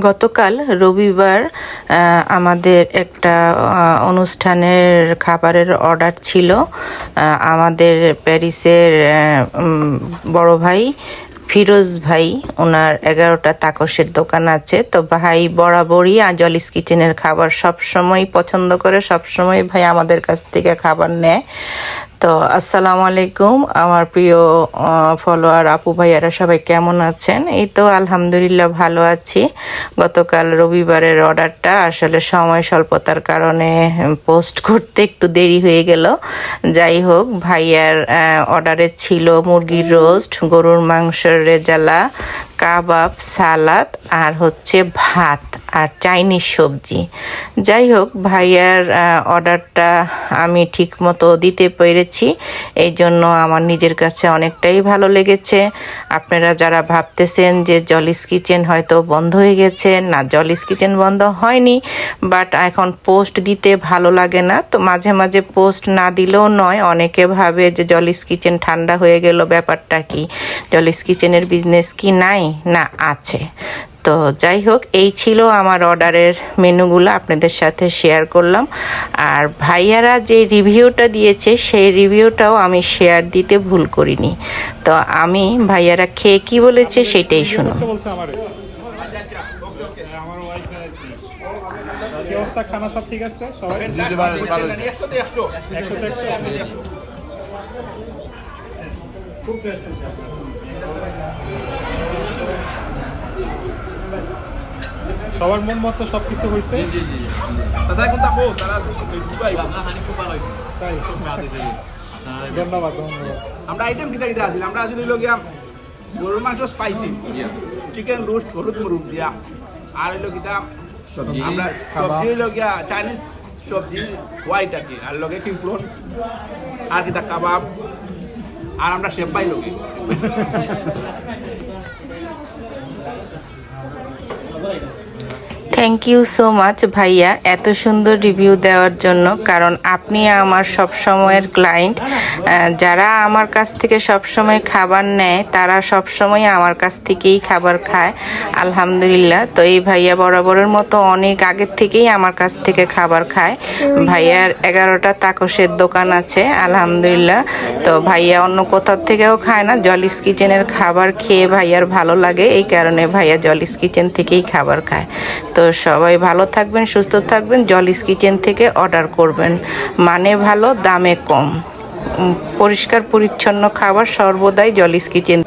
গতকাল রবিবার আমাদের একটা অনুষ্ঠানের খাবারের অর্ডার ছিল। আমাদের প্যারিসের বড় ভাই ফিরোজ ভাই, ওনার 11টা তাকসের দোকান আছে। তো ভাই বরাবরই আজলিস কিচেনের খাবার সবসময় পছন্দ করে, সবসময় ভাই আমাদের কাছ থেকে খাবার নেয়। তো আসসালামু আলাইকুম আমার প্রিয় ফলোয়ার আপু ভাইয়ারা, সবাই কেমন আছেন? এই তো আলহামদুলিল্লাহ ভালো আছি। গতকাল রবিবারের অর্ডারটা আসলে সময় স্বল্পতার কারণে পোস্ট করতে একটু দেরি হয়ে গেল। যাই হোক, ভাইয়ার অর্ডারে ছিল মুরগির রোস্ট, গরুর মাংসের রেজালা, কাবাব, সালাদ আর হচ্ছে ভাত আর চাইনিজ সবজি। যাই হোক, ভাইয়ার অর্ডারটা আমি ঠিক মতো দিতে পেরেছি, এই জন্য আমার নিজের কাছে অনেকটাই ভালো লেগেছে। আপনারা যারা ভাবতেছেন যে জলিস কিচেন হয়তো বন্ধ হয়ে গেছে, না, জলিস কিচেন বন্ধ হয়নি, বাট এখন পোস্ট দিতে ভালো লাগে না। তো মাঝে মাঝে পোস্ট না দিলেও নয়, অনেকে ভাবে যে জলিস কিচেন ঠান্ডা হয়ে গেল, ব্যাপারটা কি, জলিস কিচেনের বিজনেস কি নাই? না, আছে। তো যাই হোক, এই ছিল আমার অর্ডারের মেনুগুলো, আপনাদের সাথে শেয়ার করলাম। আর ভাইয়ারা যে রিভিউটা দিয়েছে সেই রিভিউটাও আমি শেয়ার দিতে ভুল করিনি। তো আমি ভাইয়ারা খেয়ে কি বলেছে সেটাই শুনুন। খানা সব ঠিক আছে? সবাই খুব টেস্ট আছে। সবার মন মতো সবকিছু হয়েছে। ধন্যবাদ। আমরা আইটেম কিতা কিতা আছিল? আমরা আছিল হইল গিয়া গরুর মাংস স্পাইসি, চিকেন রোস্ট হলুদ মরুদ দিয়া, আর হইল কিতা আমরা সবজি হইল গিয়া চাইনিজ সবজি হোয়াইট আর কি, আর লগে কিমপ্লন আর কিতা কাবাব, আর আমরা শেফ পাই লগে। থ্যাংক ইউ সো মাচ ভাইয়া এত সুন্দর রিভিউ দেওয়ার জন্য, কারণ আপনি আমার সব সময়ের ক্লায়েন্ট। যারা আমার কাছ থেকে সব সময় খাবার নেয় তারা সব সময় আমার কাছ থেকেই খাবার খায়, আলহামদুলিল্লাহ। তো এই ভাইয়া বরাবরের মতো অনেক আগের থেকেই আমার কাছ থেকে খাবার খায়। ভাইয়ার 11টা তাকসের দোকান আছে, আলহামদুলিল্লাহ। তো ভাইয়া অন্য কোথাও থেকেও খায় না, জলিস কিচেনের খাবার খেয়ে ভাইয়ার ভালো লাগে, এই কারণে ভাইয়া জলিস কিচেন থেকেই খাবার খায়। তো সবাই ভালো থাকবেন, সুস্থ থাকবেন, জলিস কিচেন থেকে অর্ডার করবেন, মানে ভালো, দামে কম, পরিষ্কার পরিচ্ছন্ন খাবার সর্বদাই জলিস কিচেন।